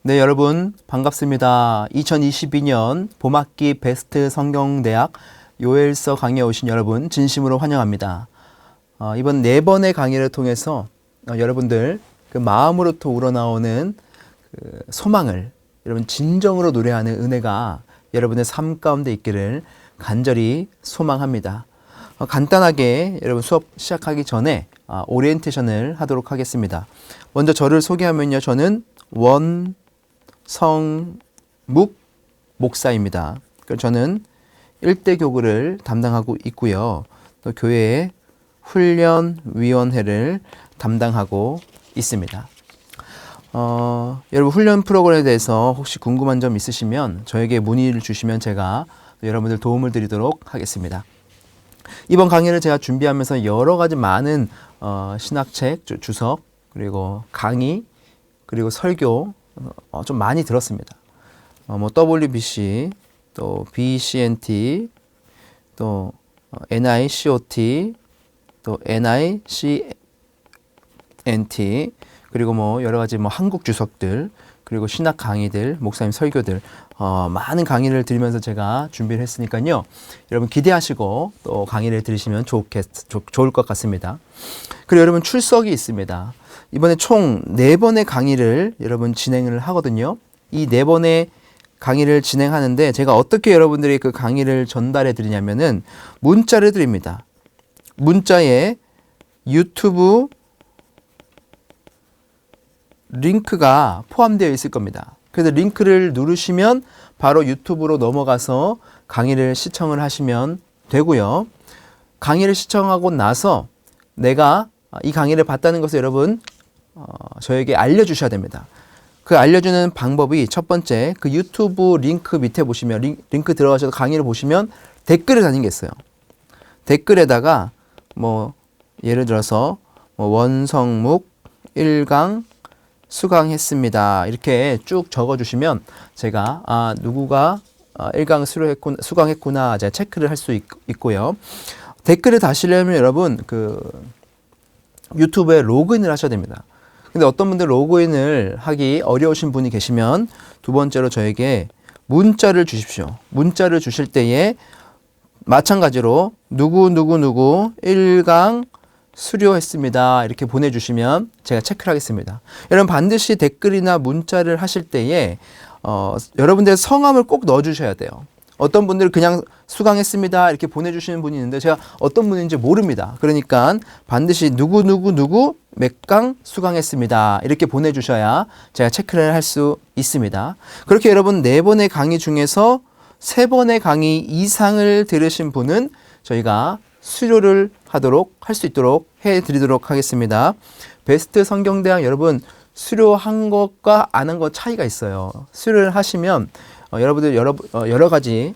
네, 여러분 반갑습니다. 2022년 봄학기 베스트 성경대학 요엘서 강의에 오신 여러분 진심으로 환영합니다. 이번 네 번의 강의를 통해서 여러분들 그 마음으로부터 우러나오는 그 소망을 여러분 진정으로 노래하는 은혜가 여러분의 삶 가운데 있기를 간절히 소망합니다. 간단하게 여러분 수업 시작하기 전에 오리엔테이션을 하도록 하겠습니다. 먼저 저를 소개하면요, 저는 원성묵 목사입니다. 저는 일대교구를 담당하고 있고요. 또 교회의 훈련위원회를 담당하고 있습니다. 여러분 훈련 프로그램에 대해서 혹시 궁금한 점 있으시면 저에게 문의를 주시면 제가 여러분들 도움을 드리도록 하겠습니다. 이번 강의를 제가 준비하면서 여러 가지 많은 신학책, 주석, 그리고 강의, 그리고 설교 좀 많이 들었습니다. 뭐 WBC, 또 BCNT, 또 NICOT, 또 NICNT, 그리고 뭐 여러 가지 뭐 한국 주석들, 그리고 신학 강의들, 목사님 설교들, 많은 강의를 들으면서 제가 준비를 했으니까요. 여러분 기대하시고 또 강의를 들으시면 좋을 것 같습니다. 그리고 여러분 출석이 있습니다. 이번에 총 4번의 강의를 여러분 진행을 하거든요. 이 4번의 강의를 진행하는데 제가 어떻게 여러분들이 그 강의를 전달해 드리냐면은 문자를 드립니다. 문자에 유튜브 링크가 포함되어 있을 겁니다. 그래서 링크를 누르시면 바로 유튜브로 넘어가서 강의를 시청을 하시면 되고요. 강의를 시청하고 나서 내가 이 강의를 봤다는 것을 여러분 저에게 알려주셔야 됩니다. 그 알려주는 방법이 첫 번째, 그 유튜브 링크 밑에 보시면 링크 들어가셔서 강의를 보시면 댓글을 다는 게 있어요. 댓글에다가 뭐 예를 들어서 뭐 원성묵 1강 수강했습니다. 이렇게 쭉 적어주시면 제가 누구가 1강 수강했구나 제가 체크를 할 수 있고요. 댓글을 다시려면 여러분 그 유튜브에 로그인을 하셔야 됩니다. 근데 어떤 분들 로그인을 하기 어려우신 분이 계시면 두 번째로 저에게 문자를 주십시오. 문자를 주실 때에 마찬가지로 누구 1강 수료했습니다. 이렇게 보내주시면 제가 체크를 하겠습니다. 여러분 반드시 댓글이나 문자를 하실 때에 여러분들의 성함을 꼭 넣어주셔야 돼요. 어떤 분들은 그냥 수강했습니다. 이렇게 보내주시는 분이 있는데 제가 어떤 분인지 모릅니다. 그러니까 반드시 누구 몇 강 수강했습니다. 이렇게 보내주셔야 제가 체크를 할 수 있습니다. 그렇게 여러분 4번의 강의 중에서 3번의 강의 이상을 들으신 분은 저희가 수료를 할 수 있도록 해드리도록 하겠습니다. 베스트 성경대학 여러분 수료한 것과 안 한 것 차이가 있어요. 수료를 하시면 여러분들 여러 가지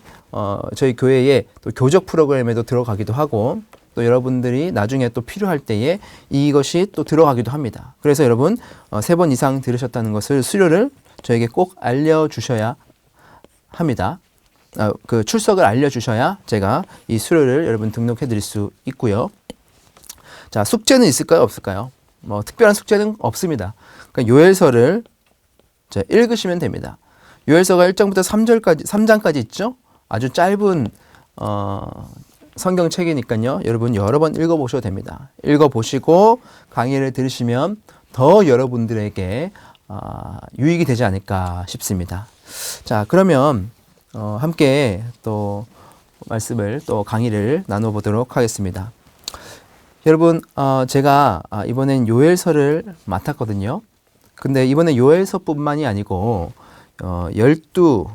저희 교회의 또 교적 프로그램에도 들어가기도 하고 또 여러분들이 나중에 또 필요할 때에 이것이 또 들어가기도 합니다. 그래서 여러분 3번 이상 들으셨다는 것을 수료를 저에게 꼭 알려주셔야 합니다. 그 출석을 알려주셔야 제가 이 수료를 여러분 등록해 드릴 수 있고요. 자, 숙제는 있을까요? 없을까요? 뭐 특별한 숙제는 없습니다. 그러니까 요엘서를 읽으시면 됩니다. 요엘서가 1장부터 3장까지 있죠? 아주 짧은 성경책이니까요. 여러분 여러 번 읽어보셔도 됩니다. 읽어보시고 강의를 들으시면 더 여러분들에게 유익이 되지 않을까 싶습니다. 자, 그러면 함께 또 말씀을 또 강의를 나눠보도록 하겠습니다. 여러분 제가 이번엔 요엘서를 맡았거든요. 근데 이번에 요엘서뿐만이 아니고 12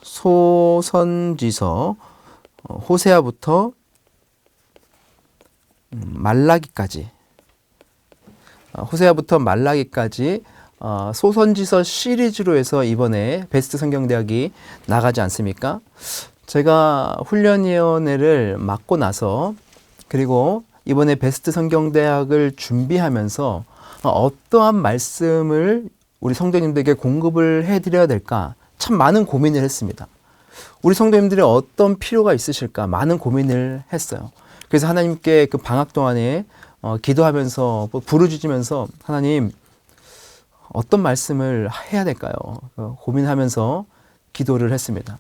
소선지서 호세아부터 말라기까지 소선지서 시리즈로 해서 이번에 베스트 성경대학이 나가지 않습니까? 제가 훈련위원회를 맡고 나서 그리고 이번에 베스트 성경대학을 준비하면서 어떠한 말씀을 우리 성도님들에게 공급을 해드려야 될까 참 많은 고민을 했습니다. 우리 성도님들이 어떤 필요가 있으실까 많은 고민을 했어요. 그래서 하나님께 그 방학 동안에 기도하면서 부르짖으면서 하나님 어떤 말씀을 해야 될까요? 고민하면서 기도를 했습니다.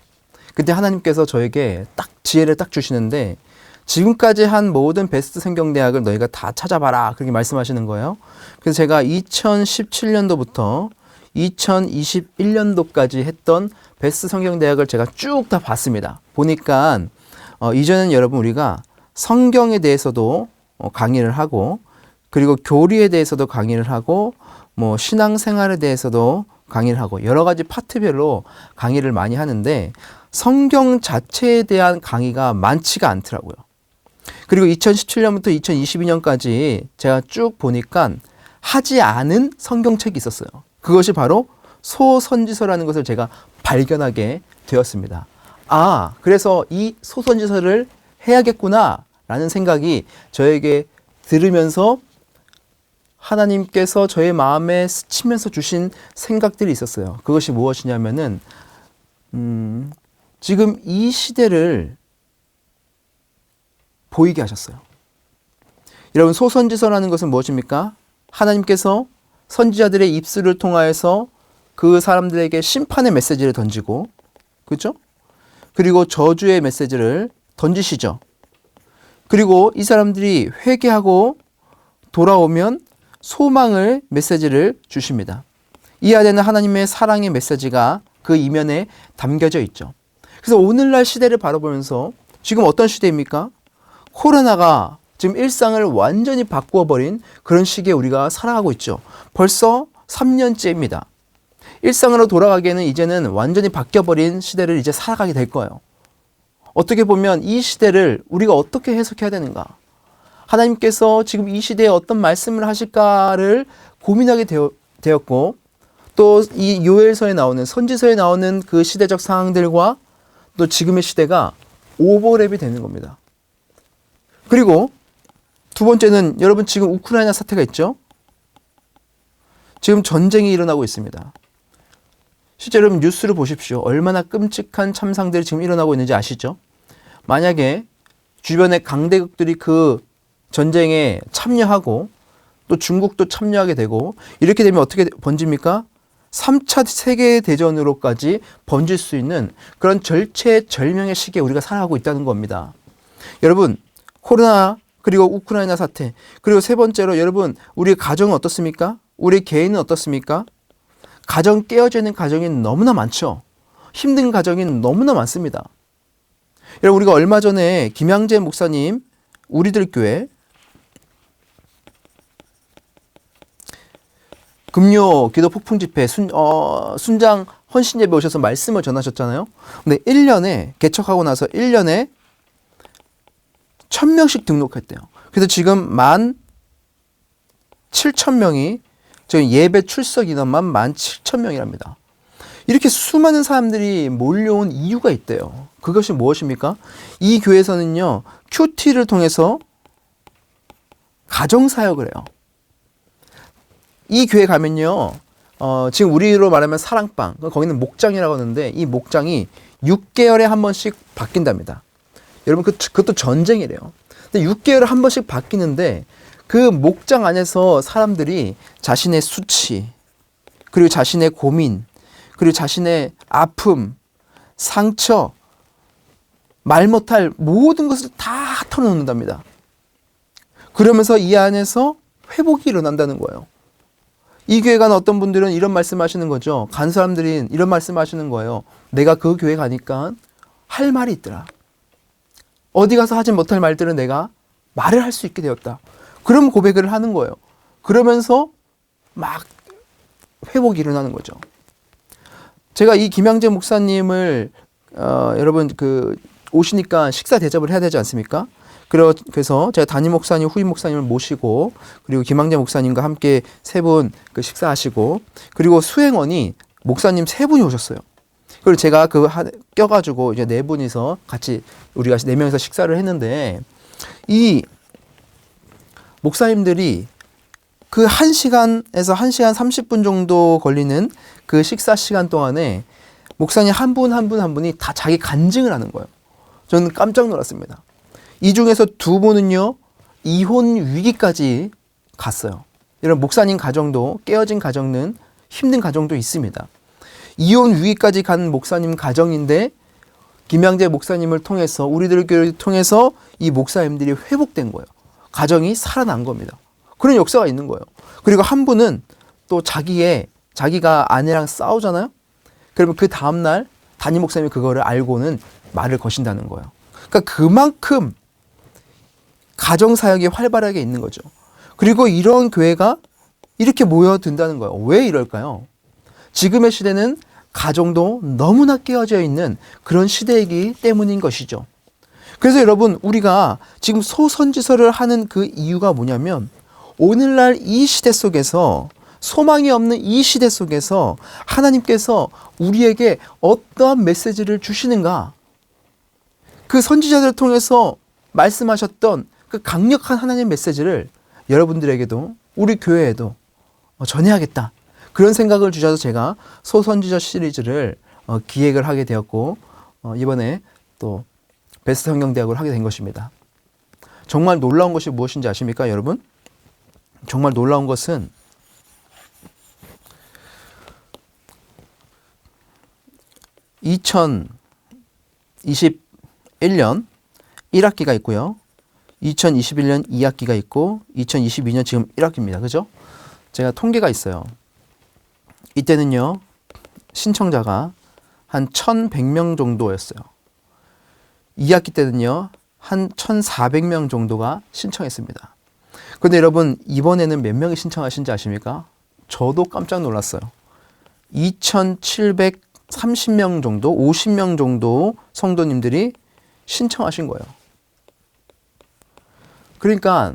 그때 하나님께서 저에게 딱 지혜를 딱 주시는데, 지금까지 한 모든 베스트 성경대학을 너희가 다 찾아봐라, 그렇게 말씀하시는 거예요. 그래서 제가 2017년도부터 2021년도까지 했던 베스트 성경대학을 제가 쭉 다 봤습니다. 보니까 이전에는 여러분 우리가 성경에 대해서도 강의를 하고, 그리고 교리에 대해서도 강의를 하고, 뭐 신앙생활에 대해서도 강의를 하고, 여러 가지 파트별로 강의를 많이 하는데 성경 자체에 대한 강의가 많지가 않더라고요. 그리고 2017년부터 2022년까지 제가 쭉 보니까 하지 않은 성경책이 있었어요. 그것이 바로 소선지서라는 것을 제가 발견하게 되었습니다. 아, 그래서 이 소선지서를 해야겠구나 라는 생각이 저에게 들으면서 하나님께서 저의 마음에 스치면서 주신 생각들이 있었어요. 그것이 무엇이냐면은 지금 이 시대를 보이게 하셨어요. 여러분, 소선지서라는 것은 무엇입니까? 하나님께서 선지자들의 입술을 통하여서 그 사람들에게 심판의 메시지를 던지고, 그렇죠? 그리고 저주의 메시지를 던지시죠. 그리고 이 사람들이 회개하고 돌아오면 소망을 메시지를 주십니다. 이 안에는 하나님의 사랑의 메시지가 그 이면에 담겨져 있죠. 그래서 오늘날 시대를 바라보면서 지금 어떤 시대입니까? 코로나가 지금 일상을 완전히 바꾸어 버린 그런 시기에 우리가 살아가고 있죠. 벌써 3년째입니다. 일상으로 돌아가기에는 이제는 완전히 바뀌어버린 시대를 이제 살아가게 될 거예요. 어떻게 보면 이 시대를 우리가 어떻게 해석해야 되는가? 하나님께서 지금 이 시대에 어떤 말씀을 하실까를 고민하게 되었고, 또 이 요엘서에 나오는, 선지서에 나오는 그 시대적 상황들과 또 지금의 시대가 오버랩이 되는 겁니다. 그리고 두 번째는 여러분, 지금 우크라이나 사태가 있죠? 지금 전쟁이 일어나고 있습니다. 실제 여러분 뉴스를 보십시오. 얼마나 끔찍한 참상들이 지금 일어나고 있는지 아시죠? 만약에 주변의 강대국들이 그 전쟁에 참여하고 또 중국도 참여하게 되고 이렇게 되면 어떻게 번집니까? 3차 세계대전으로까지 번질 수 있는 그런 절체절명의 시기에 우리가 살아가고 있다는 겁니다. 여러분, 코로나 그리고 우크라이나 사태, 그리고 세 번째로 여러분, 우리 가정은 어떻습니까? 우리 개인은 어떻습니까? 가정 깨어져 있는 가정이 너무나 많죠. 힘든 가정이 너무나 많습니다. 여러분, 우리가 얼마 전에 김양재 목사님 우리들 교회 금요 기도 폭풍 집회 순장 헌신 예배 오셔서 말씀을 전하셨잖아요. 근데 1년에 개척하고 나서 1년에 1000명씩 등록했대요. 그래서 지금 17,000명이 지금 예배 출석 인원만 17,000명이랍니다. 이렇게 수많은 사람들이 몰려온 이유가 있대요. 그것이 무엇입니까? 이 교회에서는요, 큐티를 통해서 가정사역을 해요. 이 교회 가면요, 지금 우리로 말하면 사랑방, 거기는 목장이라고 하는데 이 목장이 6개월에 한 번씩 바뀐답니다. 여러분, 그것도 전쟁이래요. 근데 6개월에 한 번씩 바뀌는데 그 목장 안에서 사람들이 자신의 수치, 그리고 자신의 고민, 그리고 자신의 아픔, 상처, 말 못할 모든 것을 다 털어놓는답니다. 그러면서 이 안에서 회복이 일어난다는 거예요. 이 교회 간 어떤 분들은 이런 말씀하시는 거죠. 간 사람들이 이런 말씀하시는 거예요. 내가 그 교회 가니까 할 말이 있더라. 어디 가서 하지 못할 말들은 내가 말을 할 수 있게 되었다. 그럼 고백을 하는 거예요. 그러면서 막 회복이 일어나는 거죠. 제가 이 김양재 목사님을 여러분 오시니까 식사 대접을 해야 되지 않습니까? 그래서 제가 담임 목사님, 후임 목사님을 모시고 그리고 김양재 목사님과 함께 세 분 식사하시고, 그리고 수행원이 목사님 세 분이 오셨어요. 그리고 제가 껴가지고 이제 네 분이서 같이 우리가 네 명이서 식사를 했는데, 이 목사님들이 그 1시간에서 1시간 30분 정도 걸리는 그 식사 시간 동안에 목사님 한 분 한 분이 다 자기 간증을 하는 거예요. 저는 깜짝 놀랐습니다. 이 중에서 두 분은요, 이혼 위기까지 갔어요. 여러분, 목사님 가정도, 깨어진 가정은 힘든 가정도 있습니다. 이혼 위기까지 간 목사님 가정인데 김양재 목사님을 통해서 우리들 교회를 통해서 이 목사님들이 회복된 거예요. 가정이 살아난 겁니다. 그런 역사가 있는 거예요. 그리고 한 분은 또 자기가 아내랑 싸우잖아요. 그러면 그 다음날 담임 목사님이 그거를 알고는 말을 거신다는 거예요. 그러니까 그만큼 가정사역이 활발하게 있는 거죠. 그리고 이런 교회가 이렇게 모여든다는 거예요. 왜 이럴까요? 지금의 시대는 가정도 너무나 깨어져 있는 그런 시대이기 때문인 것이죠. 그래서 여러분, 우리가 지금 소선지서를 하는 그 이유가 뭐냐면 오늘날 이 시대 속에서, 소망이 없는 이 시대 속에서 하나님께서 우리에게 어떠한 메시지를 주시는가, 그 선지자들을 통해서 말씀하셨던 그 강력한 하나님의 메시지를 여러분들에게도 우리 교회에도 전해야겠다, 그런 생각을 주셔서 제가 소선지자 시리즈를 기획을 하게 되었고 이번에 또 베스트 성경대학을 하게 된 것입니다. 정말 놀라운 것이 무엇인지 아십니까, 여러분? 정말 놀라운 것은 (2021년) 1학기가 있고요, 2021년 2학기가 있고 2022년 지금 1학기입니다. 그죠? 제가 통계가 있어요. 이때는요, 신청자가 한 1,100명 정도였어요. 2학기 때는요, 한 1,400명 정도가 신청했습니다. 그런데 여러분, 이번에는 몇 명이 신청하신지 아십니까? 저도 깜짝 놀랐어요. 2,730명 정도, 50명 정도 성도님들이 신청하신 거예요. 그러니까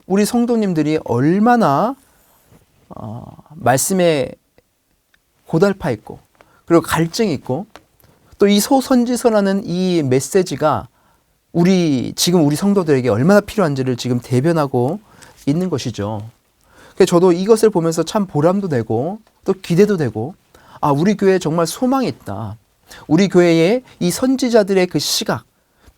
우리 성도님들이 얼마나 말씀에 고달파 있고, 그리고 갈증이 있고, 또 이 소선지서라는 이 메시지가 지금 우리 성도들에게 얼마나 필요한지를 지금 대변하고 있는 것이죠. 그래서 저도 이것을 보면서 참 보람도 되고 또 기대도 되고, 우리 교회에 정말 소망이 있다. 우리 교회에 이 선지자들의 그 시각,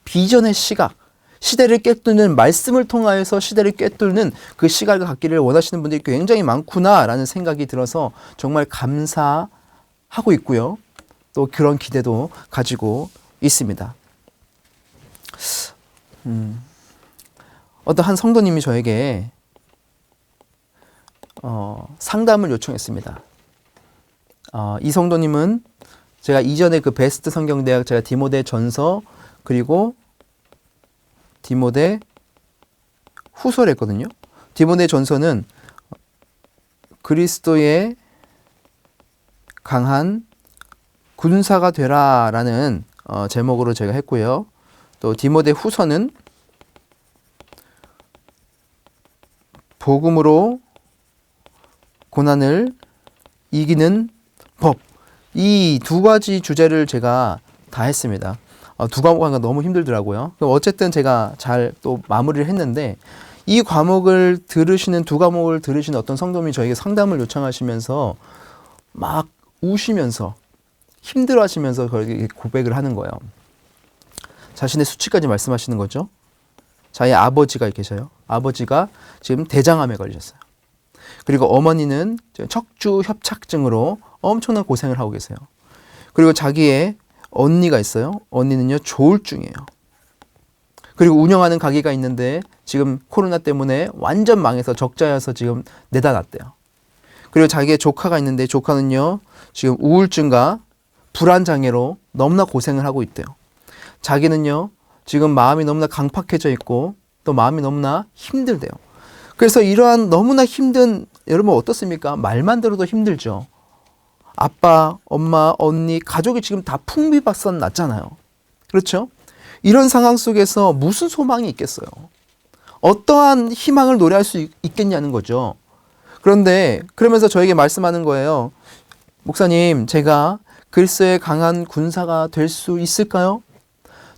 비전의 시각, 시대를 꿰뚫는, 말씀을 통하여서 시대를 꿰뚫는 그 시각을 갖기를 원하시는 분들이 굉장히 많구나라는 생각이 들어서 정말 감사하고 있고요. 또 그런 기대도 가지고 있습니다. 어떤 한 성도님이 저에게 상담을 요청했습니다. 이 성도님은 제가 이전에 그 베스트 성경대학, 제가 디모데 전서 그리고 디모데 후서를 했거든요. 디모데 전서는 그리스도의 강한 군사가 되라라는 제목으로 제가 했고요. 또 디모데 후서는 복음으로 고난을 이기는 법, 이 두 가지 주제를 제가 다 했습니다. 두 과목 하기가 너무 힘들더라고요. 어쨌든 제가 잘 또 마무리를 했는데, 이 과목을 들으시는, 두 과목을 들으시는 어떤 성도님이 저에게 상담을 요청하시면서 막 우시면서 힘들어 하시면서 그렇게 고백을 하는 거예요. 자신의 수치까지 말씀하시는 거죠. 자기 아버지가 계셔요. 아버지가 지금 대장암에 걸리셨어요. 그리고 어머니는 척추 협착증으로 엄청난 고생을 하고 계세요. 그리고 자기의 언니가 있어요. 언니는요, 조울증이에요. 그리고 운영하는 가게가 있는데 지금 코로나 때문에 완전 망해서 적자여서 지금 내다 놨대요. 그리고 자기의 조카가 있는데 조카는요, 지금 우울증과 불안장애로 너무나 고생을 하고 있대요. 자기는요, 지금 마음이 너무나 강팍해져 있고 또 마음이 너무나 힘들대요. 그래서 이러한 너무나 힘든, 여러분 어떻습니까? 말만 들어도 힘들죠. 아빠, 엄마, 언니, 가족이 지금 다 풍비박산 났잖아요. 그렇죠? 이런 상황 속에서 무슨 소망이 있겠어요? 어떠한 희망을 노래할 수 있겠냐는 거죠. 그런데 그러면서 저에게 말씀하는 거예요. 목사님, 제가 그리스도의 강한 군사가 될 수 있을까요?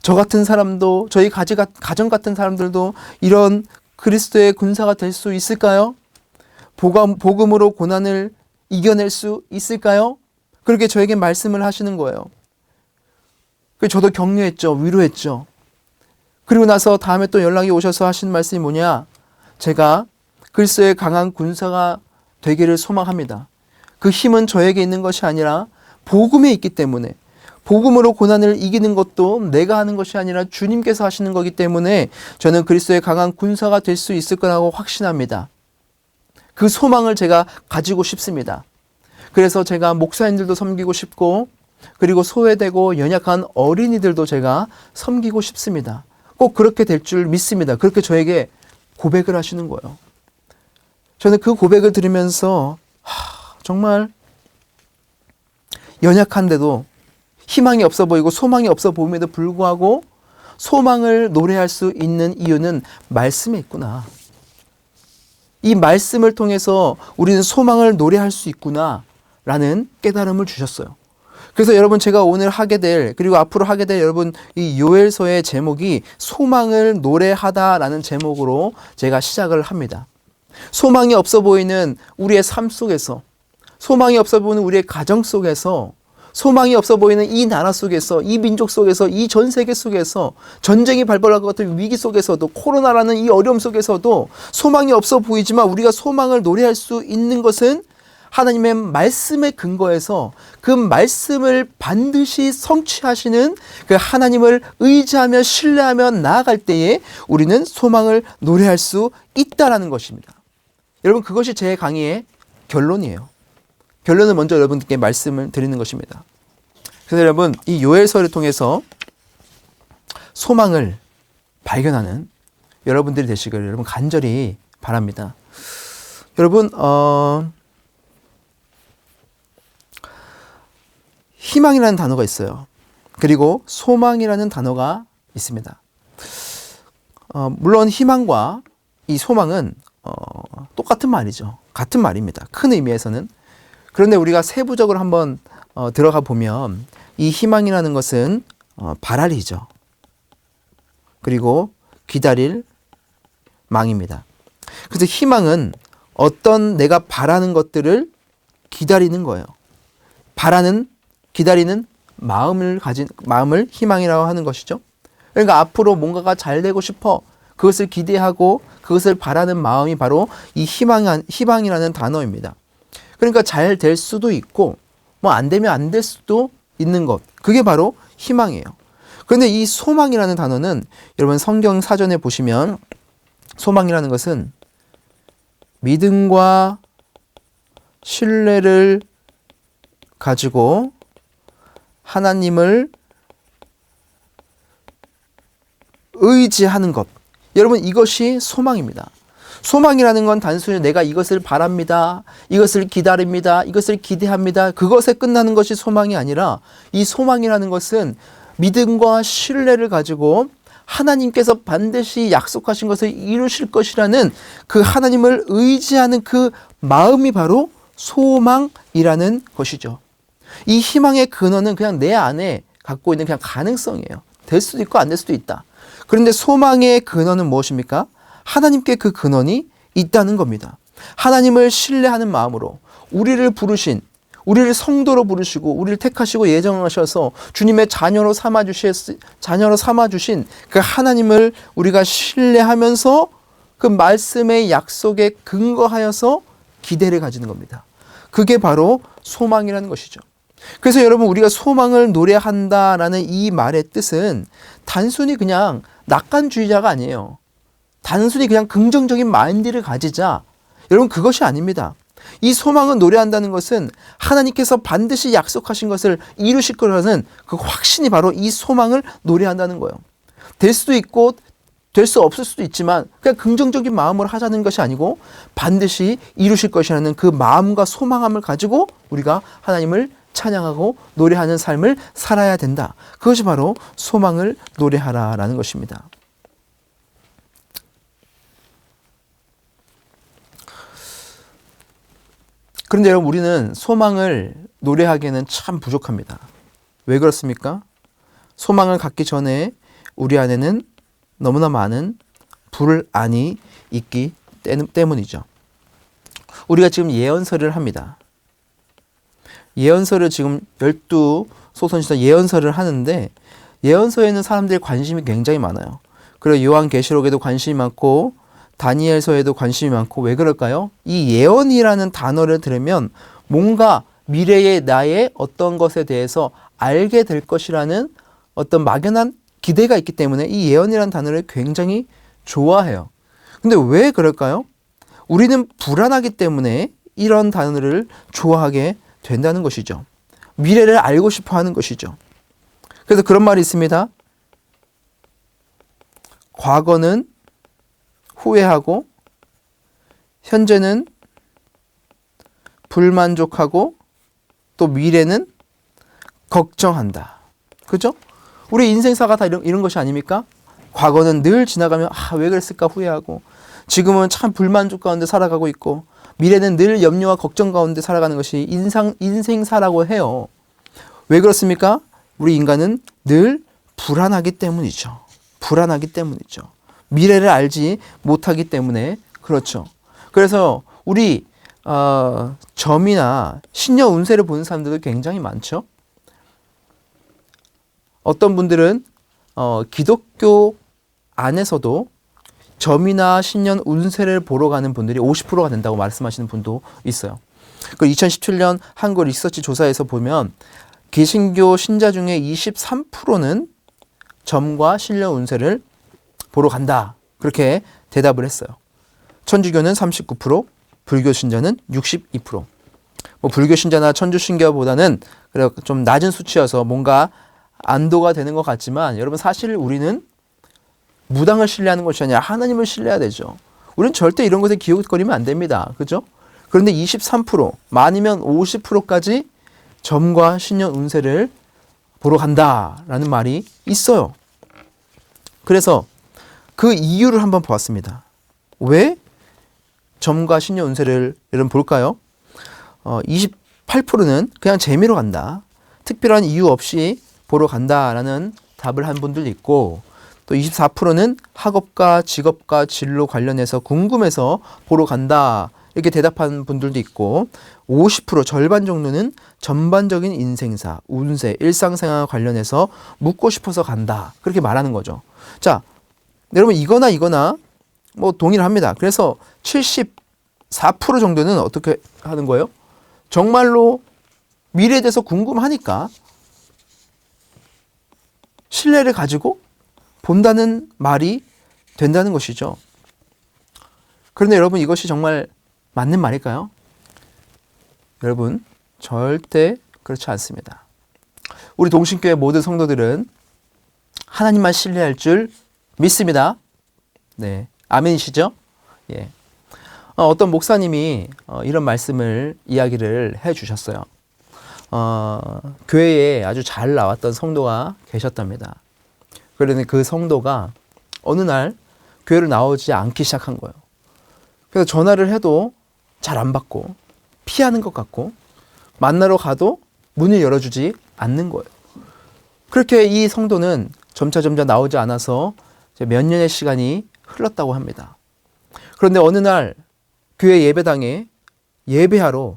저 같은 사람도, 저희 가정 같은 사람들도 이런 그리스도의 군사가 될 수 있을까요? 복음으로 고난을 이겨낼 수 있을까요? 그렇게 저에게 말씀을 하시는 거예요. 저도 격려했죠. 위로했죠. 그리고 나서 다음에 또 연락이 오셔서 하신 말씀이 뭐냐? 제가 그리스도의 강한 군사가 되기를 소망합니다. 그 힘은 저에게 있는 것이 아니라 복음에 있기 때문에, 복음으로 고난을 이기는 것도 내가 하는 것이 아니라 주님께서 하시는 거기 때문에 저는 그리스도의 강한 군사가 될 수 있을 거라고 확신합니다. 그 소망을 제가 가지고 싶습니다. 그래서 제가 목사님들도 섬기고 싶고, 그리고 소외되고 연약한 어린이들도 제가 섬기고 싶습니다. 꼭 그렇게 될 줄 믿습니다. 그렇게 저에게 고백을 하시는 거예요. 저는 그 고백을 들으면서 정말 연약한데도, 희망이 없어 보이고 소망이 없어 보임에도 불구하고 소망을 노래할 수 있는 이유는 말씀에 있구나. 이 말씀을 통해서 우리는 소망을 노래할 수 있구나 라는 깨달음을 주셨어요. 그래서 여러분, 제가 오늘 하게 될, 그리고 앞으로 하게 될 여러분 이 요엘서의 제목이 소망을 노래하다라는 제목으로 제가 시작을 합니다. 소망이 없어 보이는 우리의 삶 속에서, 소망이 없어 보이는 우리의 가정 속에서, 소망이 없어 보이는 이 나라 속에서, 이 민족 속에서, 이 전 세계 속에서, 전쟁이 발발할 것 같은 위기 속에서도, 코로나라는 이 어려움 속에서도 소망이 없어 보이지만 우리가 소망을 노래할 수 있는 것은 하나님의 말씀에 근거해서 그 말씀을 반드시 성취하시는 그 하나님을 의지하며 신뢰하며 나아갈 때에 우리는 소망을 노래할 수 있다라는 것입니다. 여러분, 그것이 제 강의의 결론이에요. 결론을 먼저 여러분께 말씀을 드리는 것입니다. 그래서 여러분, 이 요엘서를 통해서 소망을 발견하는 여러분들이 되시기를 여러분 간절히 바랍니다. 여러분, 희망이라는 단어가 있어요. 그리고 소망이라는 단어가 있습니다. 물론 희망과 이 소망은 똑같은 말이죠. 같은 말입니다. 큰 의미에서는. 그런데 우리가 세부적으로 한번 들어가 보면 이 희망이라는 것은 바랄이죠. 그리고 기다릴 망입니다. 그래서 희망은 어떤 내가 바라는 것들을 기다리는 거예요. 바라는, 기다리는 마음을 희망이라고 하는 것이죠. 그러니까 앞으로 뭔가가 잘 되고 싶어, 그것을 기대하고 그것을 바라는 마음이 바로 이 희망이라는 단어입니다. 그러니까 잘 될 수도 있고 뭐 안 되면 안 될 수도 있는 것, 그게 바로 희망이에요. 그런데 이 소망이라는 단어는 여러분 성경 사전에 보시면 소망이라는 것은 믿음과 신뢰를 가지고 하나님을 의지하는 것, 여러분 이것이 소망입니다. 소망이라는 건 단순히 내가 이것을 바랍니다, 이것을 기다립니다, 이것을 기대합니다, 그것에 끝나는 것이 소망이 아니라 이 소망이라는 것은 믿음과 신뢰를 가지고 하나님께서 반드시 약속하신 것을 이루실 것이라는 그 하나님을 의지하는 그 마음이 바로 소망이라는 것이죠. 이 희망의 근원은 그냥 내 안에 갖고 있는 그냥 가능성이에요. 될 수도 있고 안 될 수도 있다. 그런데 소망의 근원은 무엇입니까? 하나님께 그 근원이 있다는 겁니다. 하나님을 신뢰하는 마음으로 우리를 부르신, 우리를 성도로 부르시고 우리를 택하시고 예정하셔서 주님의 자녀로 삼아주신 그 하나님을 우리가 신뢰하면서 그 말씀의 약속에 근거하여서 기대를 가지는 겁니다. 그게 바로 소망이라는 것이죠. 그래서 여러분, 우리가 소망을 노래한다라는 이 말의 뜻은 단순히 그냥 낙관주의자가 아니에요. 단순히 그냥 긍정적인 마인드를 가지자, 여러분 그것이 아닙니다. 이 소망을 노래한다는 것은 하나님께서 반드시 약속하신 것을 이루실 거라는 그 확신이 바로 이 소망을 노래한다는 거예요. 될 수도 있고 될 수 없을 수도 있지만 그냥 긍정적인 마음으로 하자는 것이 아니고 반드시 이루실 것이라는 그 마음과 소망함을 가지고 우리가 하나님을 찬양하고 노래하는 삶을 살아야 된다. 그것이 바로 소망을 노래하라라는 것입니다. 그런데 여러분, 우리는 소망을 노래하기에는 참 부족합니다. 왜 그렇습니까? 소망을 갖기 전에 우리 안에는 너무나 많은 불안이 있기 때문이죠. 우리가 지금 예언서를 합니다. 예언서를 지금 12소선지서 예언서를 하는데 예언서에는 사람들의 관심이 굉장히 많아요. 그리고 요한계시록에도 관심이 많고 다니엘서에도 관심이 많고 왜 그럴까요? 이 예언이라는 단어를 들으면 뭔가 미래의 나의 어떤 것에 대해서 알게 될 것이라는 어떤 막연한 기대가 있기 때문에 이 예언이라는 단어를 굉장히 좋아해요. 근데 왜 그럴까요? 우리는 불안하기 때문에 이런 단어를 좋아하게 된다는 것이죠. 미래를 알고 싶어 하는 것이죠. 그래서 그런 말이 있습니다. 과거는 후회하고 현재는 불만족하고 또 미래는 걱정한다. 그죠? 우리 인생사가 다 이런 것이 아닙니까? 과거는 늘 지나가면 왜 그랬을까 후회하고, 지금은 참 불만족 가운데 살아가고 있고, 미래는 늘 염려와 걱정 가운데 살아가는 것이 인생사라고 해요. 왜 그렇습니까? 우리 인간은 늘 불안하기 때문이죠. 불안하기 때문이죠. 미래를 알지 못하기 때문에 그렇죠. 그래서 우리 점이나 신녀 운세를 보는 사람들도 굉장히 많죠. 어떤 분들은 기독교 안에서도 점이나 신년 운세를 보러 가는 분들이 50%가 된다고 말씀하시는 분도 있어요. 그 2017년 한국 리서치 조사에서 보면 개신교 신자 중에 23%는 점과 신년 운세를 보러 간다. 그렇게 대답을 했어요. 천주교는 39%, 불교 신자는 62%. 불교 신자나 천주 신자보다는 좀 낮은 수치여서 뭔가 안도가 되는 것 같지만, 여러분 사실 우리는 무당을 신뢰하는 것이 아니라 하나님을 신뢰해야 되죠. 우리는 절대 이런 것에 기웃거리면 안 됩니다. 그죠? 그런데 23%, 많으면 50%까지 점과 신년 운세를 보러 간다라는 말이 있어요. 그래서 그 이유를 한번 보았습니다. 왜 점과 신년 운세를 여러분 볼까요? 28%는 그냥 재미로 간다. 특별한 이유 없이 보러 간다라는 답을 한 분들도 있고, 또 24%는 학업과 직업과 진로 관련해서 궁금해서 보러 간다. 이렇게 대답한 분들도 있고, 50% 절반 정도는 전반적인 인생사, 운세, 일상생활 관련해서 묻고 싶어서 간다. 그렇게 말하는 거죠. 자, 여러분 이거나 동일합니다. 그래서 74% 정도는 어떻게 하는 거예요? 정말로 미래에 대해서 궁금하니까 신뢰를 가지고 본다는 말이 된다는 것이죠. 그런데 여러분 이것이 정말 맞는 말일까요? 여러분 절대 그렇지 않습니다. 우리 동신교회 모든 성도들은 하나님만 신뢰할 줄 믿습니다. 네, 아멘이시죠? 예. 어떤 목사님이 이런 이야기를 해주셨어요. 교회에 아주 잘 나왔던 성도가 계셨답니다. 그런데 그 성도가 어느 날 교회를 나오지 않기 시작한 거예요. 그래서 전화를 해도 잘 안 받고 피하는 것 같고 만나러 가도 문을 열어주지 않는 거예요. 그렇게 이 성도는 점차 나오지 않아서 몇 년의 시간이 흘렀다고 합니다. 그런데 어느 날 교회 예배당에 예배하러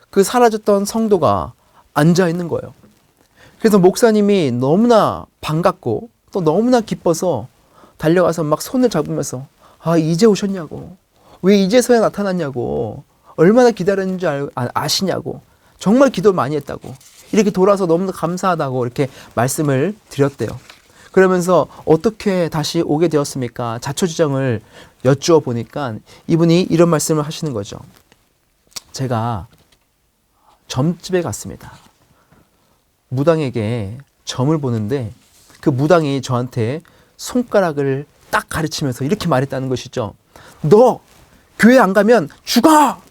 그 사라졌던 성도가 앉아 있는 거예요. 그래서 목사님이 너무나 반갑고 또 너무나 기뻐서 달려가서 막 손을 잡으면서 이제 오셨냐고, 왜 이제서야 나타났냐고, 얼마나 기다렸는지 아시냐고, 정말 기도 많이 했다고, 이렇게 돌아서 너무나 감사하다고 이렇게 말씀을 드렸대요. 그러면서 어떻게 다시 오게 되었습니까? 자초지정을 여쭈어 보니까 이분이 이런 말씀을 하시는 거죠. 제가 점집에 갔습니다. 무당에게 점을 보는데 그 무당이 저한테 손가락을 딱 가르치면서 이렇게 말했다는 것이죠. 너 교회 안 가면 죽어!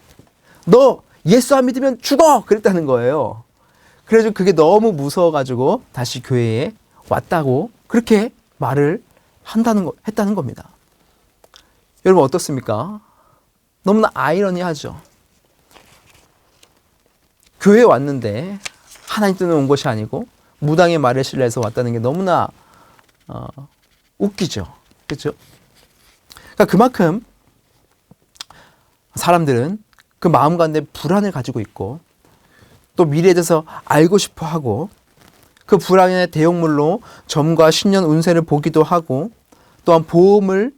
너 예수 안 믿으면 죽어! 그랬다는 거예요. 그래서 그게 너무 무서워가지고 다시 교회에 왔다고 그렇게 말을 했다는 겁니다. 여러분 어떻습니까? 너무나 아이러니하죠. 교회에 왔는데 하나님 때문에 온 것이 아니고 무당의 말에 신뢰해서 왔다는 게 너무나 웃기죠. 그렇죠? 그러니까 그만큼 사람들은 그 마음 가운데 불안을 가지고 있고 또 미래에 대해서 알고 싶어 하고 그 불안의 대용물로 점과 신년 운세를 보기도 하고 또한 보험을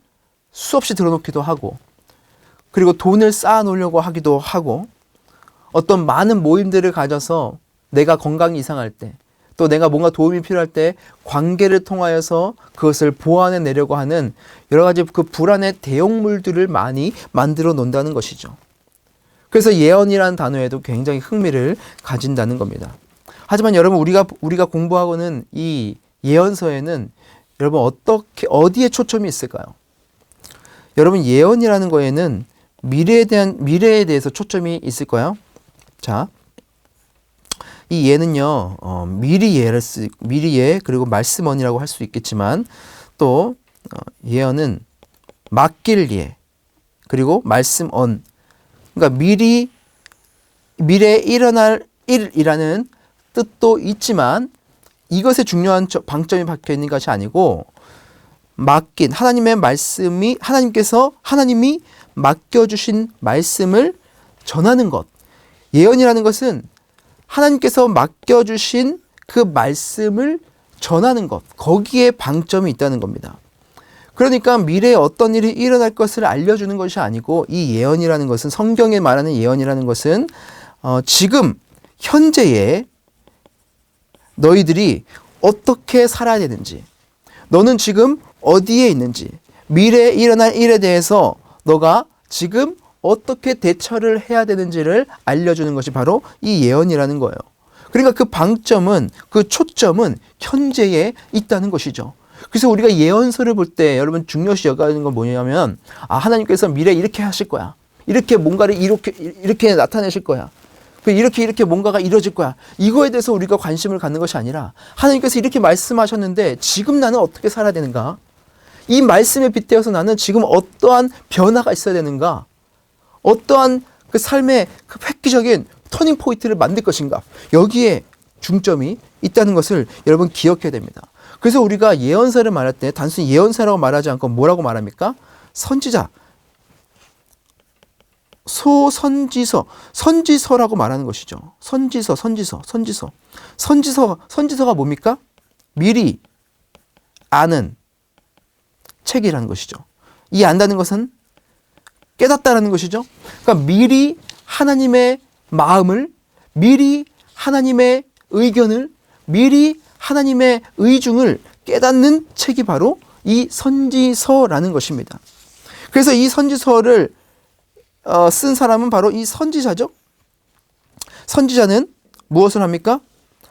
수없이 들어놓기도 하고 그리고 돈을 쌓아 놓으려고 하기도 하고 어떤 많은 모임들을 가져서 내가 건강이 이상할 때, 또 내가 뭔가 도움이 필요할 때 관계를 통하여서 그것을 보완해 내려고 하는 여러 가지 그 불안의 대용물들을 많이 만들어 놓는다는 것이죠. 그래서 예언이라는 단어에도 굉장히 흥미를 가진다는 겁니다. 하지만 여러분, 우리가 공부하고는 이 예언서에는 여러분 어디에 초점이 있을까요? 여러분, 예언이라는 거에는 미래에 대해서 초점이 있을까요? 자, 이 예는요, 미리 예, 그리고 말씀언이라고 할 수 있겠지만, 또, 예언은 맡길 예, 그리고 말씀언. 그러니까 미래에 일어날 일이라는 뜻도 있지만, 이것에 중요한 방점이 박혀 있는 것이 아니고, 하나님이 맡겨주신 말씀을 전하는 것. 예언이라는 것은 하나님께서 맡겨주신 그 말씀을 전하는 것, 거기에 방점이 있다는 겁니다. 그러니까 미래에 어떤 일이 일어날 것을 알려주는 것이 아니고, 이 예언이라는 것은, 성경에 말하는 예언이라는 것은 지금 현재에 너희들이 어떻게 살아야 되는지, 너는 지금 어디에 있는지, 미래에 일어날 일에 대해서 너가 지금 어떻게 대처를 해야 되는지를 알려주는 것이 바로 이 예언이라는 거예요. 그러니까 그 방점은, 그 초점은 현재에 있다는 것이죠. 그래서 우리가 예언서를 볼 때 여러분 중요시 여기는 건 뭐냐면, 하나님께서 미래에 이렇게 하실 거야. 이렇게 뭔가를 이렇게 나타내실 거야. 이렇게 뭔가가 이루어질 거야. 이거에 대해서 우리가 관심을 갖는 것이 아니라, 하나님께서 이렇게 말씀하셨는데 지금 나는 어떻게 살아야 되는가? 이 말씀에 빗대어서 나는 지금 어떠한 변화가 있어야 되는가? 어떠한 그 삶의 그 획기적인 터닝 포인트를 만들 것인가? 여기에 중점이 있다는 것을 여러분 기억해야 됩니다. 그래서 우리가 예언서를 말할 때 단순히 예언서라고 말하지 않고 뭐라고 말합니까? 선지자, 선지서라고 말하는 것이죠. 선지서가 뭡니까? 미리 아는 책이라는 것이죠. 이 안다는 것은 깨닫다라는 것이죠. 그러니까 미리 하나님의 마음을, 미리 하나님의 의견을, 미리 하나님의 의중을 깨닫는 책이 바로 이 선지서라는 것입니다. 그래서 이 선지서를 쓴 사람은 바로 이 선지자죠. 선지자는 무엇을 합니까?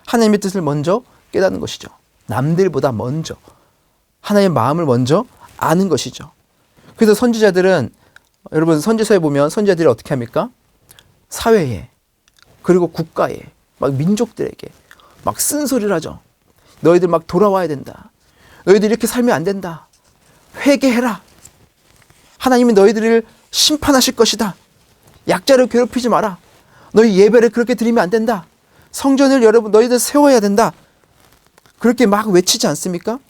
하나님의 뜻을 먼저 깨닫는 것이죠. 남들보다 먼저 하나님의 마음을 먼저 아는 것이죠. 그래서 선지자들은, 여러분 선지서에 보면 선지자들이 어떻게 합니까? 사회에, 그리고 국가에, 막 민족들에게 막 쓴소리를 하죠. 너희들 막 돌아와야 된다. 너희들 이렇게 살면 안 된다. 회개해라. 하나님이 너희들을 심판하실 것이다. 약자를 괴롭히지 마라. 너희 예배를 그렇게 드리면 안 된다. 성전을 여러분 너희들 세워야 된다. 그렇게 막 외치지 않습니까?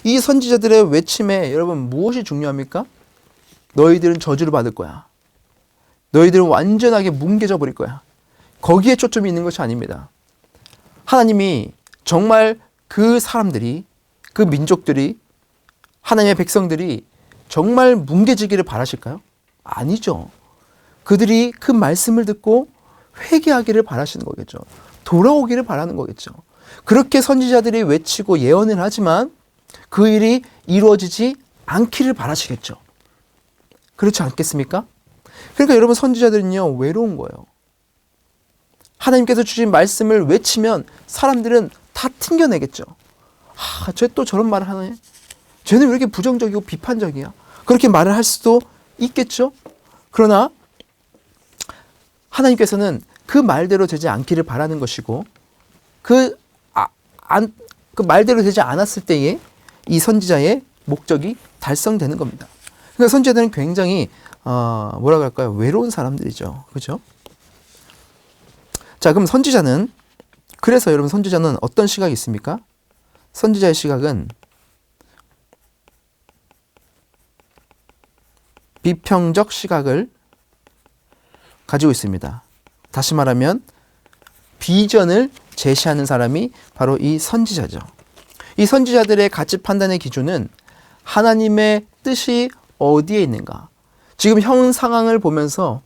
이 선지자들의 외침에 여러분 무엇이 중요합니까? 너희들은 저주를 받을 거야. 너희들은 완전하게 뭉개져 버릴 거야. 거기에 초점이 있는 것이 아닙니다. 하나님이 정말 그 사람들이, 그 민족들이, 하나님의 백성들이 정말 뭉개지기를 바라실까요? 아니죠. 그들이 그 말씀을 듣고 회개하기를 바라시는 거겠죠. 돌아오기를 바라는 거겠죠. 그렇게 선지자들이 외치고 예언을 하지만 그 일이 이루어지지 않기를 바라시겠죠. 그렇지 않겠습니까? 그러니까 여러분 선지자들은요, 외로운 거예요. 하나님께서 주신 말씀을 외치면 사람들은 다 튕겨내겠죠. 쟤 또 저런 말을 하네. 쟤는 왜 이렇게 부정적이고 비판적이야? 그렇게 말을 할 수도 있겠죠. 그러나 하나님께서는 그 말대로 되지 않기를 바라는 것이고, 그 말대로 되지 않았을 때에 이 선지자의 목적이 달성되는 겁니다. 그러니까 선지자들은 굉장히 뭐라고 할까요? 외로운 사람들이죠. 그렇죠? 자, 그럼 그래서 여러분 선지자는 어떤 시각이 있습니까? 선지자의 시각은 비평적 시각을 가지고 있습니다. 다시 말하면 비전을 제시하는 사람이 바로 이 선지자죠. 이 선지자들의 가치 판단의 기준은 하나님의 뜻이 어디에 있는가. 지금 현 상황을 보면서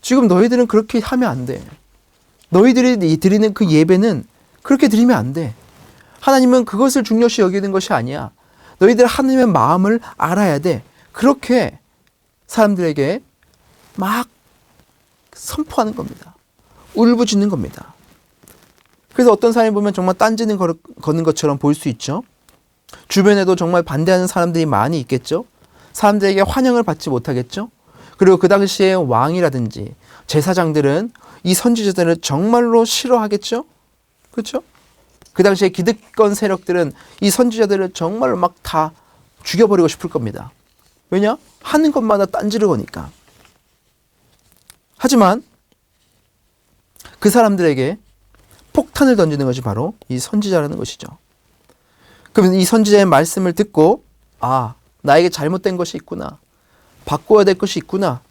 지금 너희들은 그렇게 하면 안 돼. 너희들이 드리는 그 예배는 그렇게 드리면 안 돼. 하나님은 그것을 중요시 여기는 것이 아니야. 너희들 하나님의 마음을 알아야 돼. 그렇게 사람들에게 막 선포하는 겁니다. 울부짖는 겁니다. 그래서 어떤 사람이 보면 정말 딴지는 거는 것처럼 보일 수 있죠. 주변에도 정말 반대하는 사람들이 많이 있겠죠. 사람들에게 환영을 받지 못하겠죠. 그리고 그 당시에 왕이라든지 제사장들은 이 선지자들을 정말로 싫어하겠죠. 그렇죠? 그 당시에 기득권 세력들은 이 선지자들을 정말로 막 다 죽여버리고 싶을 겁니다. 왜냐? 하는 것마다 딴지를 거니까. 하지만 그 사람들에게 폭탄을 던지는 것이 바로 이 선지자라는 것이죠. 그러면 이 선지자의 말씀을 듣고 나에게 잘못된 것이 있구나. 바꿔야 될 것이 있구나.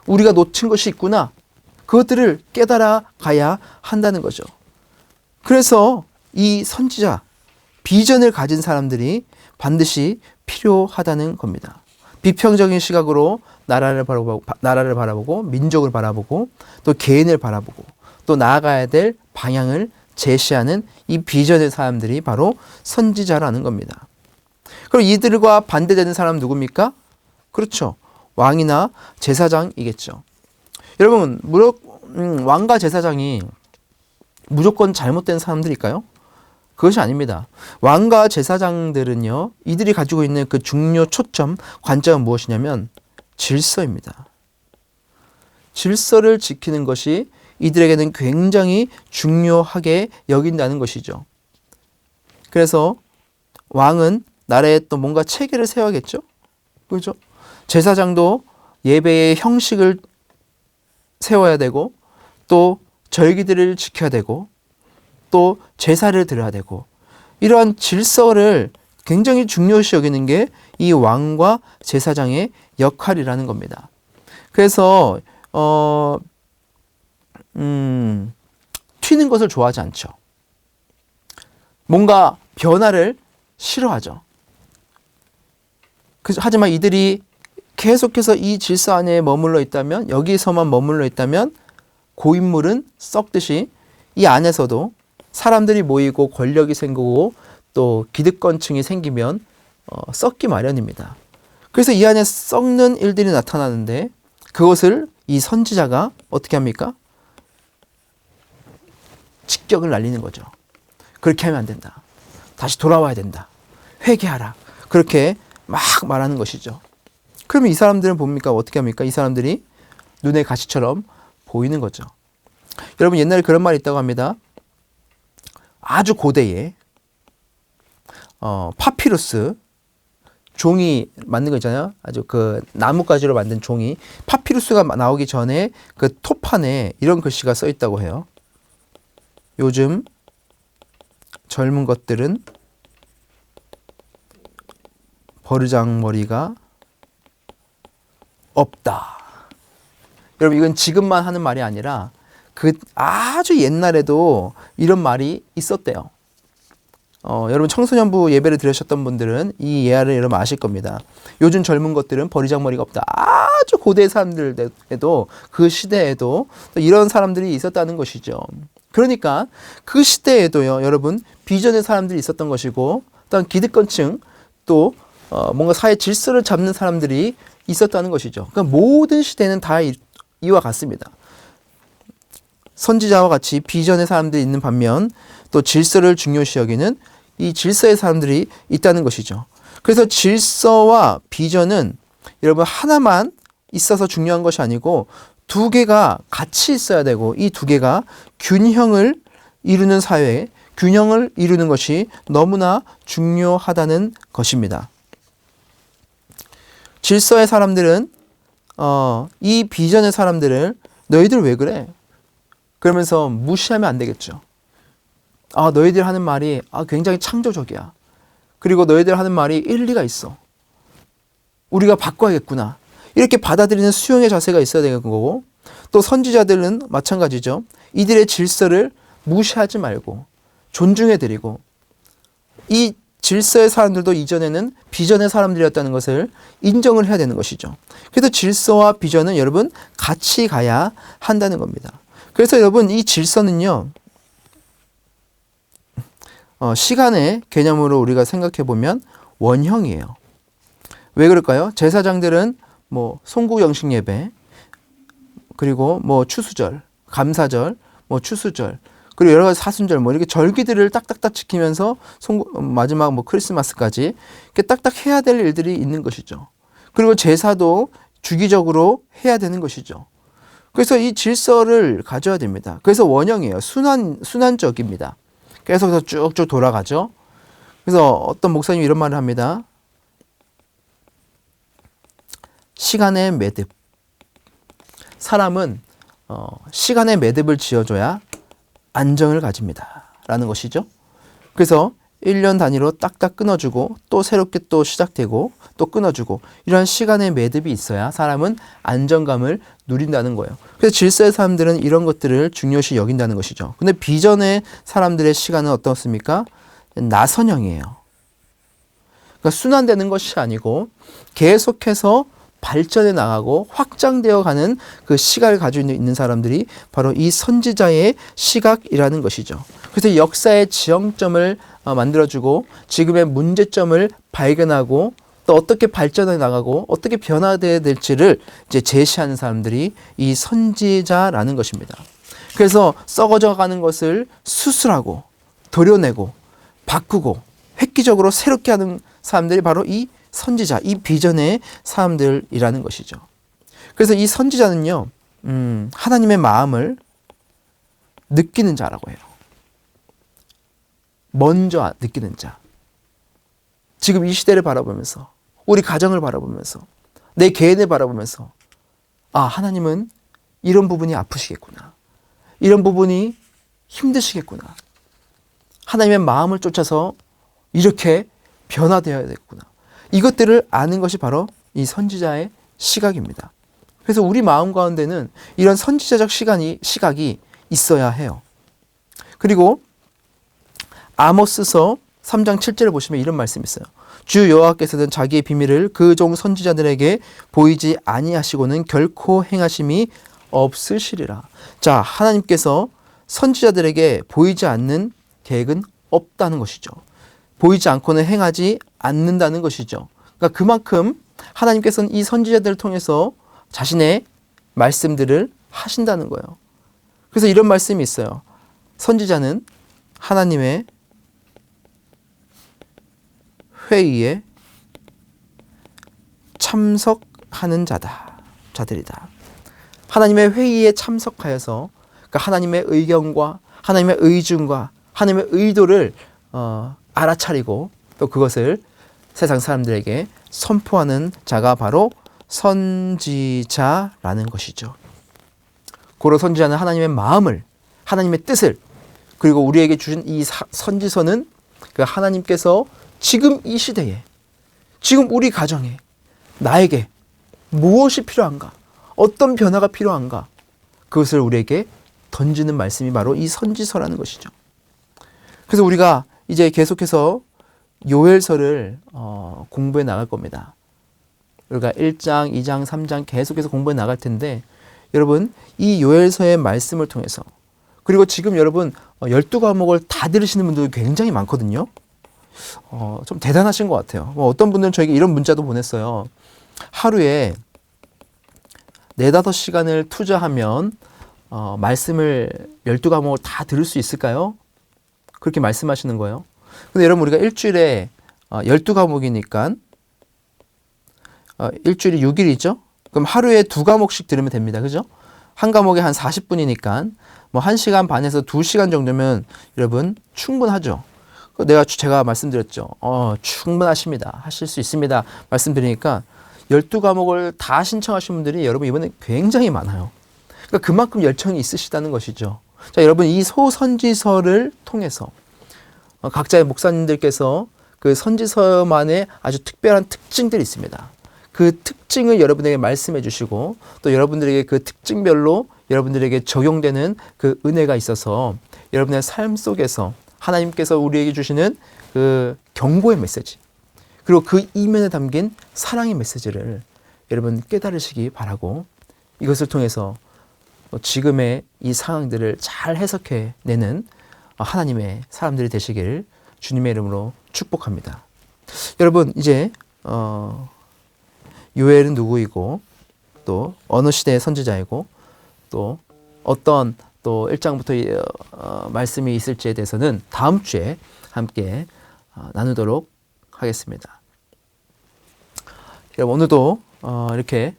우리가 놓친 것이 있구나. 그것들을 깨달아 가야 한다는 거죠. 그래서 이 선지자, 비전을 가진 사람들이 반드시 필요하다는 겁니다. 비평적인 시각으로 나라를 바라보고 민족을 바라보고 또 개인을 바라보고 또 나아가야 될 방향을 제시하는 이 비전의 사람들이 바로 선지자라는 겁니다. 그럼 이들과 반대되는 사람은 누굽니까? 그렇죠. 왕이나 제사장이겠죠. 여러분, 왕과 제사장이 무조건 잘못된 사람들일까요? 그것이 아닙니다. 왕과 제사장들은요, 이들이 가지고 있는 그 중요 초점, 관점은 무엇이냐면 질서입니다. 질서를 지키는 것이 이들에게는 굉장히 중요하게 여긴다는 것이죠. 그래서 왕은 나라에 또 뭔가 체계를 세워야겠죠? 그렇죠? 제사장도 예배의 형식을 세워야 되고 또 절기들을 지켜야 되고 또 제사를 드려야 되고 이러한 질서를 굉장히 중요시 여기는 게 이 왕과 제사장의 역할이라는 겁니다. 그래서 튀는 것을 좋아하지 않죠. 뭔가 변화를 싫어하죠. 하지만 이들이 계속해서 이 질서 안에 머물러 있다면, 여기서만 머물러 있다면 고인물은 썩듯이 이 안에서도 사람들이 모이고 권력이 생기고 또 기득권층이 생기면 썩기 마련입니다. 그래서 이 안에 썩는 일들이 나타나는데 그것을 이 선지자가 어떻게 합니까? 직격을 날리는 거죠. 그렇게 하면 안 된다. 다시 돌아와야 된다. 회개하라. 그렇게 막 말하는 것이죠. 그러면 이 사람들은 뭡니까? 어떻게 합니까? 이 사람들이 눈의 가시처럼 보이는 거죠. 여러분, 옛날에 그런 말이 있다고 합니다. 아주 고대에 파피루스 종이 만든 거 있잖아요. 아주 그 나뭇가지로 만든 종이, 파피루스가 나오기 전에 그 토판에 이런 글씨가 써 있다고 해요. 요즘 젊은 것들은 버르장머리가 없다. 여러분, 이건 지금만 하는 말이 아니라 그 아주 옛날에도 이런 말이 있었대요. 여러분, 청소년부 예배를 들으셨던 분들은 이 예화를 여러분 아실 겁니다. 요즘 젊은 것들은 버리장머리가 없다. 아주 고대 사람들에도 그 시대에도 이런 사람들이 있었다는 것이죠. 그러니까 그 시대에도요, 여러분, 비전의 사람들이 있었던 것이고 또한 기득권층 또 뭔가 사회 질서를 잡는 사람들이 있었다는 것이죠. 그러니까 모든 시대는 다 이와 같습니다. 선지자와 같이 비전의 사람들이 있는 반면 또 질서를 중요시 여기는 이 질서의 사람들이 있다는 것이죠. 그래서 질서와 비전은 여러분 하나만 있어서 중요한 것이 아니고 두 개가 같이 있어야 되고 이 두 개가 균형을 이루는 사회에 균형을 이루는 것이 너무나 중요하다는 것입니다. 질서의 사람들은 이 비전의 사람들을 너희들 왜 그래? 그러면서 무시하면 안 되겠죠. 너희들 하는 말이 굉장히 창조적이야. 그리고 너희들 하는 말이 일리가 있어. 우리가 바꿔야겠구나. 이렇게 받아들이는 수용의 자세가 있어야 되는 거고 또 선지자들은 마찬가지죠. 이들의 질서를 무시하지 말고 존중해드리고 이 질서의 사람들도 이전에는 비전의 사람들이었다는 것을 인정을 해야 되는 것이죠. 그래서 질서와 비전은 여러분 같이 가야 한다는 겁니다. 그래서 여러분 이 질서는요, 시간의 개념으로 우리가 생각해 보면 원형이에요. 왜 그럴까요? 제사장들은 뭐 송구영식 예배, 그리고 뭐 추수절, 감사절, 뭐 추수절, 그리고 여러 가지 사순절, 뭐 이렇게 절기들을 딱딱딱 지키면서 마지막 뭐 크리스마스까지 이렇게 딱딱 해야 될 일들이 있는 것이죠. 그리고 제사도 주기적으로 해야 되는 것이죠. 그래서 이 질서를 가져야 됩니다. 그래서 원형이에요. 순환적입니다. 계속해서 쭉쭉 돌아가죠. 그래서 어떤 목사님이 이런 말을 합니다. 시간의 매듭. 사람은 시간의 매듭을 지어줘야 안정을 가집니다. 라는 것이죠. 그래서 1년 단위로 딱딱 끊어주고 또 새롭게 또 시작되고 또 끊어주고 이런 시간의 매듭이 있어야 사람은 안정감을 누린다는 거예요. 그래서 질서의 사람들은 이런 것들을 중요시 여긴다는 것이죠. 근데 비전의 사람들의 시간은 어떻습니까? 나선형이에요. 그러니까 순환되는 것이 아니고 계속해서 발전해 나가고 확장되어 가는 그 시각을 가지고 있는 사람들이 바로 이 선지자의 시각이라는 것이죠. 그래서 역사의 지형점을 만들어주고 지금의 문제점을 발견하고 또 어떻게 발전해 나가고 어떻게 변화되어야 될지를 이제 제시하는 사람들이 이 선지자라는 것입니다. 그래서 썩어져 가는 것을 수술하고 도려내고 바꾸고 획기적으로 새롭게 하는 사람들이 바로 이 선지자, 이 비전의 사람들이라는 것이죠. 그래서 이 선지자는요, 하나님의 마음을 느끼는 자라고 해요. 먼저 느끼는 자. 지금 이 시대를 바라보면서, 우리 가정을 바라보면서, 내 개인을 바라보면서, 아, 하나님은 이런 부분이 아프시겠구나. 이런 부분이 힘드시겠구나. 하나님의 마음을 쫓아서 이렇게 변화되어야 되겠구나. 이것들을 아는 것이 바로 이 선지자의 시각입니다. 그래서 우리 마음 가운데는 이런 선지자적 시각이 있어야 해요. 그리고 아모스서 3장 7절을 보시면 이런 말씀이 있어요. 주 여호와께서는 자기의 비밀을 그 종 선지자들에게 보이지 아니하시고는 결코 행하심이 없으시리라. 자, 하나님께서 선지자들에게 보이지 않는 계획은 없다는 것이죠. 보이지 않고는 행하지 않는다는 것이죠. 그러니까 그만큼 하나님께서는 이 선지자들을 통해서 자신의 말씀들을 하신다는 거예요. 그래서 이런 말씀이 있어요. 선지자는 하나님의 회의에 참석하는 자들이다. 하나님의 회의에 참석하여서 그러니까 하나님의 의견과 하나님의 의중과 하나님의 의도를 알아차리고 또 그것을 세상 사람들에게 선포하는 자가 바로 선지자라는 것이죠. 고로 선지자는 하나님의 마음을, 하나님의 뜻을, 그리고 우리에게 주신 이 선지서는 그 하나님께서 지금 이 시대에, 지금 우리 가정에, 나에게 무엇이 필요한가, 어떤 변화가 필요한가, 그것을 우리에게 던지는 말씀이 바로 이 선지서라는 것이죠. 그래서 우리가 이제 계속해서 요엘서를 공부해 나갈 겁니다. 우리가 1장, 2장, 3장 계속해서 공부해 나갈 텐데 여러분 이 요엘서의 말씀을 통해서 그리고 지금 여러분 12과목을 다 들으시는 분들이 굉장히 많거든요. 좀 대단하신 것 같아요. 어떤 분들은 저에게 이런 문자도 보냈어요. 하루에 4-5시간을 투자하면 말씀을 12과목을 다 들을 수 있을까요? 그렇게 말씀하시는 거예요. 근데 여러분 우리가 일주일에 12과목이니까 일주일이 6일이죠? 그럼 하루에 2과목씩 들으면 됩니다. 그죠? 한 과목에 한 40분이니까 뭐 1시간 반에서 2시간 정도면 여러분 충분하죠. 제가 말씀드렸죠. 충분하십니다. 하실 수 있습니다. 말씀드리니까 12과목을 다 신청하신 분들이 여러분 이번에 굉장히 많아요. 그러니까 그만큼 열정이 있으시다는 것이죠. 자, 여러분 이 소선지서를 통해서 각자의 목사님들께서 그 선지서만의 아주 특별한 특징들이 있습니다. 그 특징을 여러분에게 말씀해 주시고 또 여러분들에게 그 특징별로 여러분들에게 적용되는 그 은혜가 있어서 여러분의 삶 속에서 하나님께서 우리에게 주시는 그 경고의 메시지, 그리고 그 이면에 담긴 사랑의 메시지를 여러분 깨달으시기 바라고, 이것을 통해서 지금의 이 상황들을 잘 해석해내는 하나님의 사람들이 되시길 주님의 이름으로 축복합니다. 여러분, 이제 요엘은 누구이고 또 어느 시대의 선지자이고 또 어떤 또 1장부터 말씀이 있을지에 대해서는 다음 주에 함께 나누도록 하겠습니다. 여러분, 오늘도 이렇게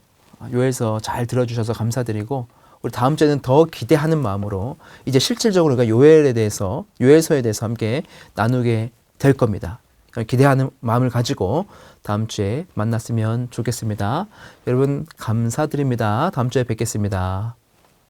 요엘서 잘 들어주셔서 감사드리고, 우리 다음 주에는 더 기대하는 마음으로 이제 실질적으로 우리가 요엘서에 대해서 함께 나누게 될 겁니다. 기대하는 마음을 가지고 다음 주에 만났으면 좋겠습니다. 여러분, 감사드립니다. 다음 주에 뵙겠습니다.